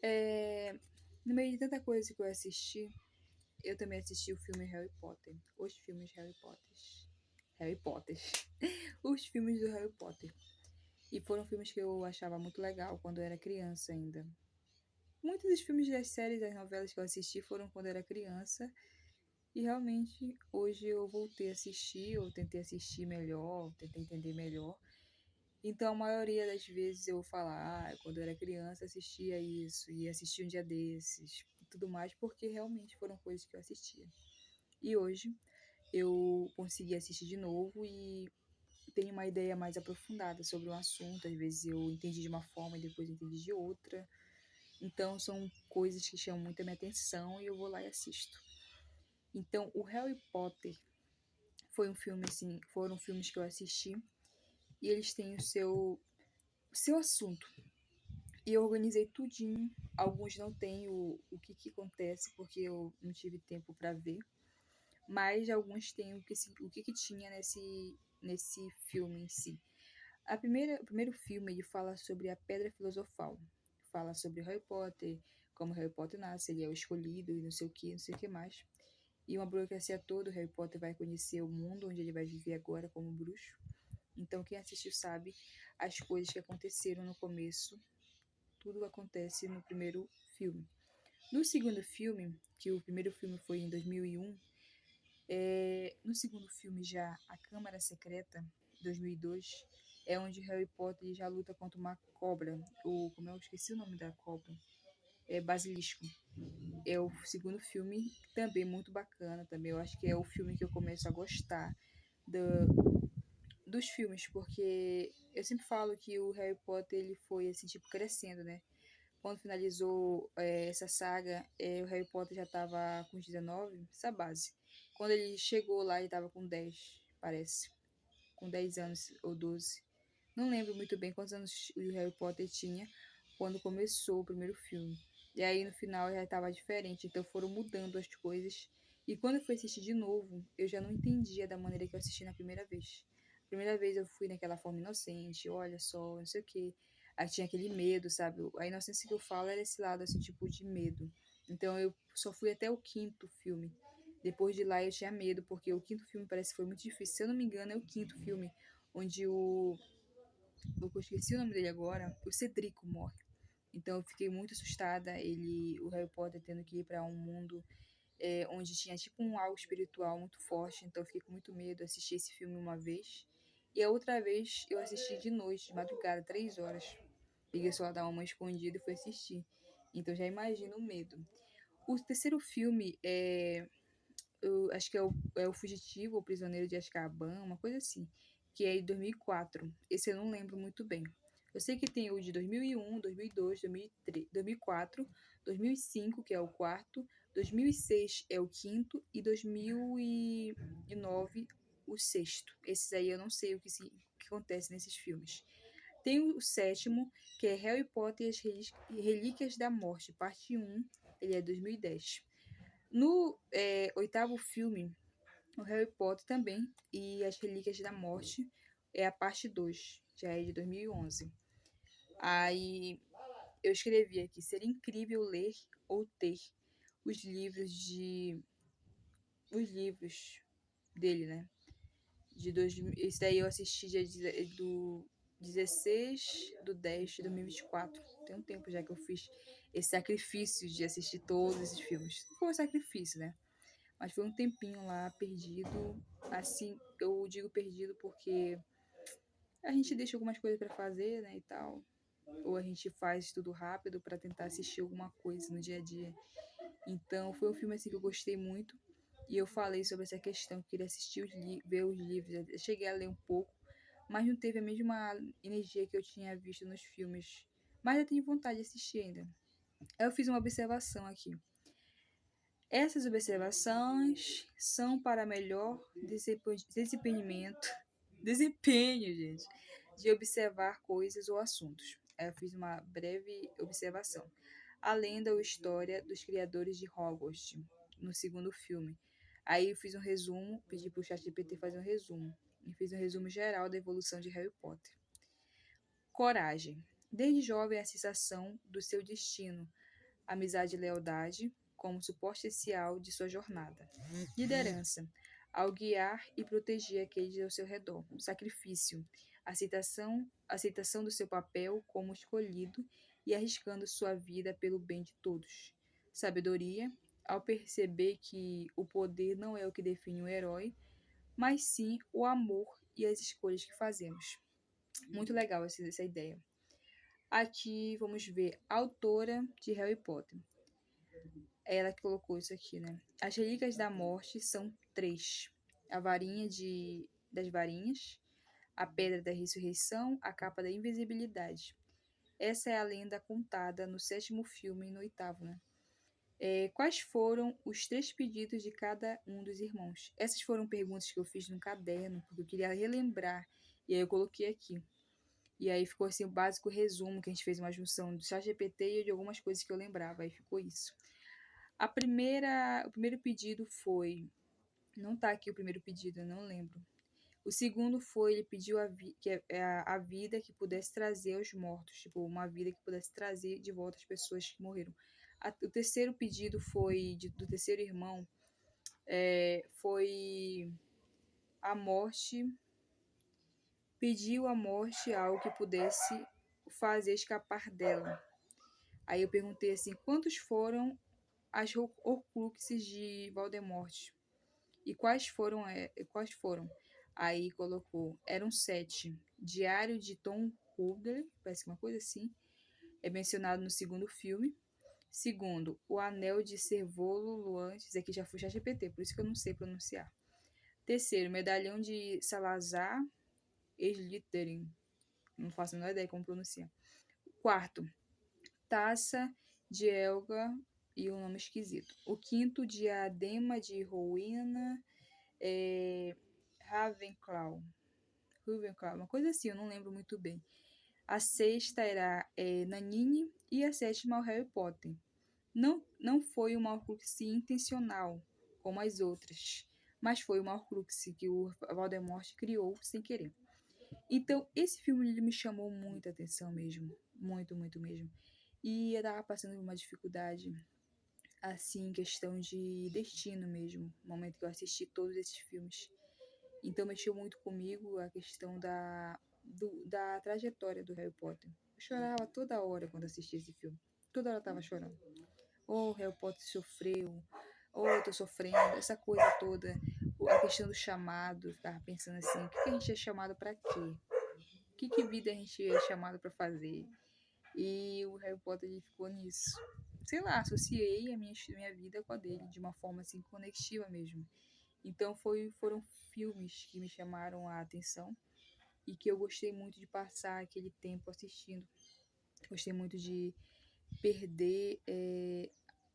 É, no meio de tanta coisa que eu assisti, eu também assisti o filme Harry Potter. Os filmes Harry Potter. Harry Potter. Os filmes do Harry Potter. E foram filmes que eu achava muito legal quando eu era criança ainda. Muitos dos filmes das séries, das novelas que eu assisti foram quando eu era criança. E realmente, hoje eu voltei a assistir, eu tentei assistir melhor, tentei entender melhor. Então, a maioria das vezes eu vou falar, quando eu era criança assistia isso, e assisti um dia desses, e tudo mais, porque realmente foram coisas que eu assistia. E hoje eu consegui assistir de novo e tenho uma ideia mais aprofundada sobre o assunto. Às vezes eu entendi de uma forma e depois entendi de outra. Então, são coisas que chamam muito a minha atenção e eu vou lá e assisto. Então, o Harry Potter foi um filme assim, foram filmes que eu assisti e eles têm o seu assunto. E eu organizei tudinho. Alguns não têm o que acontece, porque eu não tive tempo para ver. Mas alguns têm o que tinha nesse filme em si. O primeiro filme ele fala sobre a Pedra Filosofal. Fala sobre Harry Potter, como Harry Potter nasce, ele é o escolhido e não sei o que mais. E uma burocracia toda, o Harry Potter vai conhecer o mundo onde ele vai viver agora como bruxo. Então quem assistiu sabe as coisas que aconteceram no começo. Tudo acontece no primeiro filme. No segundo filme, que o primeiro filme foi em 2001, no segundo filme já, A Câmara Secreta, 2002, é onde Harry Potter já luta contra uma cobra. Como eu esqueci o nome da cobra. É Basilisco. É o segundo filme, também muito bacana. Também eu acho que é o filme que eu começo a gostar dos filmes, porque eu sempre falo que o Harry Potter ele foi assim, tipo, crescendo, né? Quando finalizou essa saga, o Harry Potter já estava com os 19, essa base. Quando ele chegou lá, ele estava com 10, parece. Com 10 anos ou 12. Não lembro muito bem quantos anos o Harry Potter tinha quando começou o primeiro filme. E aí no final já estava diferente, então foram mudando as coisas. E quando eu fui assistir de novo, eu já não entendia da maneira que eu assisti na primeira vez. Primeira vez eu fui naquela forma inocente, olha só, não sei o quê. Aí tinha aquele medo, sabe? A inocência que eu falo era esse lado, assim, tipo, de medo. Então eu só fui até o quinto filme. Depois de lá eu tinha medo, porque o quinto filme parece que foi muito difícil. Se eu não me engano, é o quinto filme, onde eu esqueci o nome dele agora, o Cedrico morre. Então eu fiquei muito assustada, o Harry Potter tendo que ir para um mundo onde tinha tipo um algo espiritual muito forte, então eu fiquei com muito medo, assisti esse filme uma vez, e a outra vez eu assisti de noite, de madrugada, 3 horas. Peguei o celular da mamãe escondido e fui assistir. Então já imagino o medo. O terceiro filme eu acho que é o Fugitivo, o Prisioneiro de Azkaban, uma coisa assim, que é de 2004. Esse eu não lembro muito bem. Eu sei que tem o de 2001, 2002, 2003, 2004, 2005, que é o quarto, 2006 é o quinto e 2009 o sexto. Esses aí eu não sei o que acontece nesses filmes. Tem o sétimo, que é Harry Potter e as Relíquias da Morte, parte um, ele é 2010. No oitavo filme, o Harry Potter também e as Relíquias da Morte é a parte 2, já é de 2011. Aí eu escrevi aqui, seria incrível ler ou ter os livros os livros dele, né? Esse daí eu assisti do 16/10/2024. Tem um tempo já que eu fiz esse sacrifício de assistir todos esses filmes. Não foi um sacrifício, né? Mas foi um tempinho lá perdido. Assim, eu digo perdido porque a gente deixa algumas coisas para fazer, né, e tal. Ou a gente faz tudo rápido para tentar assistir alguma coisa no dia a dia. Então, foi um filme assim que eu gostei muito. E eu falei sobre essa questão, que queria assistir ver os livros. Eu cheguei a ler um pouco, mas não teve a mesma energia que eu tinha visto nos filmes. Mas eu tenho vontade de assistir ainda. Aí eu fiz uma observação aqui. Essas observações são para melhor desempenho, gente, de observar coisas ou assuntos. Eu fiz uma breve observação. A lenda ou história dos criadores de Hogwarts, no segundo filme. Aí eu fiz um resumo, pedi para o ChatGPT fazer um resumo. E fiz um resumo geral da evolução de Harry Potter. Coragem. Desde jovem, a sensação do seu destino amizade e lealdade, como suporte essencial de sua jornada. Liderança, ao guiar e proteger aqueles ao seu redor. Sacrifício, aceitação do seu papel como escolhido e arriscando sua vida pelo bem de todos. Sabedoria, ao perceber que o poder não é o que define o herói, mas sim o amor e as escolhas que fazemos. Muito legal essa ideia. Aqui vamos ver a autora de Harry Potter. É ela que colocou isso aqui, né? As relíquias da morte são 3. A varinha das varinhas, a pedra da ressurreição, a capa da invisibilidade. Essa é a lenda contada no 7º filme e no 8º, né? Quais foram os 3 pedidos de cada um dos irmãos? Essas foram perguntas que eu fiz no caderno, porque eu queria relembrar, e aí eu coloquei aqui. E aí ficou assim o básico resumo, que a gente fez uma junção do ChatGPT e de algumas coisas que eu lembrava, aí ficou isso. O primeiro pedido foi... Não tá aqui o primeiro pedido, eu não lembro. O segundo foi, ele pediu a vida que pudesse trazer os mortos, tipo, uma vida que pudesse trazer de volta as pessoas que morreram. O terceiro pedido foi, do terceiro irmão, foi a morte, pediu a morte algo que pudesse fazer escapar dela. Aí eu perguntei assim, quantos foram as Horcruxes de Voldemort? E quais foram? Aí colocou, eram 7. Diário de Tom Riddle, parece uma coisa assim, é mencionado no 2º filme. Segundo, o Anel de Cervolo Luantes, aqui já foi ChatGPT, por isso que eu não sei pronunciar. Terceiro, Medalhão de Salazar Slytherin, não faço a menor ideia como pronunciar. Quarto, Taça de Elga e um nome esquisito. O quinto, Diadema de Rowena Ravenclaw, uma coisa assim, eu não lembro muito bem. A sexta era Nanine e a sétima o Harry Potter. Não foi uma Horcrux intencional, como as outras, mas foi uma Horcrux que o Voldemort criou sem querer. Então, esse filme ele me chamou muita atenção mesmo, muito, muito mesmo. E eu tava passando por uma dificuldade, assim, questão de destino mesmo, no momento que eu assisti todos esses filmes. Então mexeu muito comigo a questão da trajetória do Harry Potter. Eu chorava toda hora quando assistia esse filme. Toda hora eu tava chorando. Oh, Harry Potter sofreu. Oh, eu tô sofrendo. Essa coisa toda. A questão do chamado. Eu ficava pensando assim, o que a gente é chamado pra quê? Que vida a gente é chamado pra fazer? E o Harry Potter ele ficou nisso. Sei lá, associei a minha vida com a dele de uma forma assim conextiva mesmo. Então foram filmes que me chamaram a atenção e que eu gostei muito de passar aquele tempo assistindo. Gostei muito de perder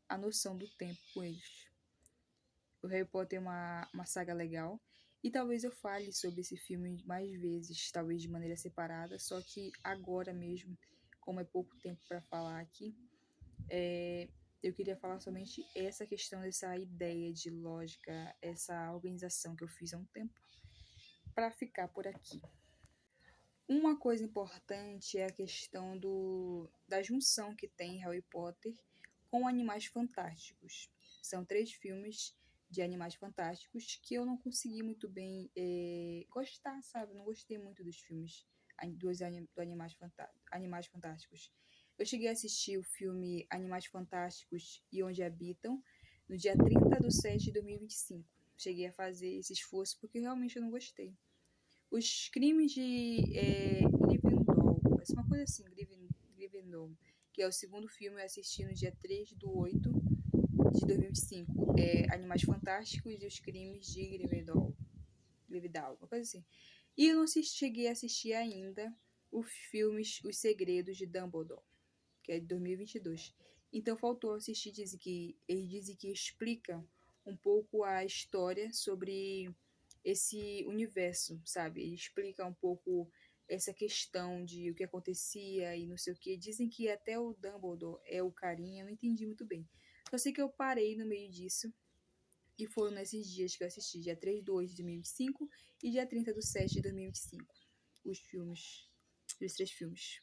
a noção do tempo com eles. O Harry Potter é uma saga legal e talvez eu fale sobre esse filme mais vezes, talvez de maneira separada, só que agora mesmo, como é pouco tempo para falar aqui, eu queria falar somente essa questão dessa ideia de lógica, essa organização que eu fiz há um tempo, para ficar por aqui. Uma coisa importante é a questão da junção que tem Harry Potter com Animais Fantásticos. São 3 filmes de Animais Fantásticos que eu não consegui muito bem gostar, sabe? Não gostei muito dos filmes do Animais Fantásticos. Eu cheguei a assistir o filme Animais Fantásticos e Onde Habitam no dia 30/7/2025. Cheguei a fazer esse esforço porque realmente eu não gostei. Os Crimes de Gryffindor, parece uma coisa assim, Gryffindor, que é o 2º filme, eu assisti no dia 3/8/2025. Animais Fantásticos e os Crimes de Gryffindor, uma coisa assim. E eu não cheguei a assistir ainda os filmes Os Segredos de Dumbledore, que é de 2022. Então faltou assistir, eles dizem que explica um pouco a história sobre esse universo, sabe? Ele explica um pouco essa questão de o que acontecia e não sei o que. Dizem que até o Dumbledore é o carinha, eu não entendi muito bem. Só sei que eu parei no meio disso e foram nesses dias que eu assisti, dia 3/8/2025 e dia 30/7/2025, os 3 filmes.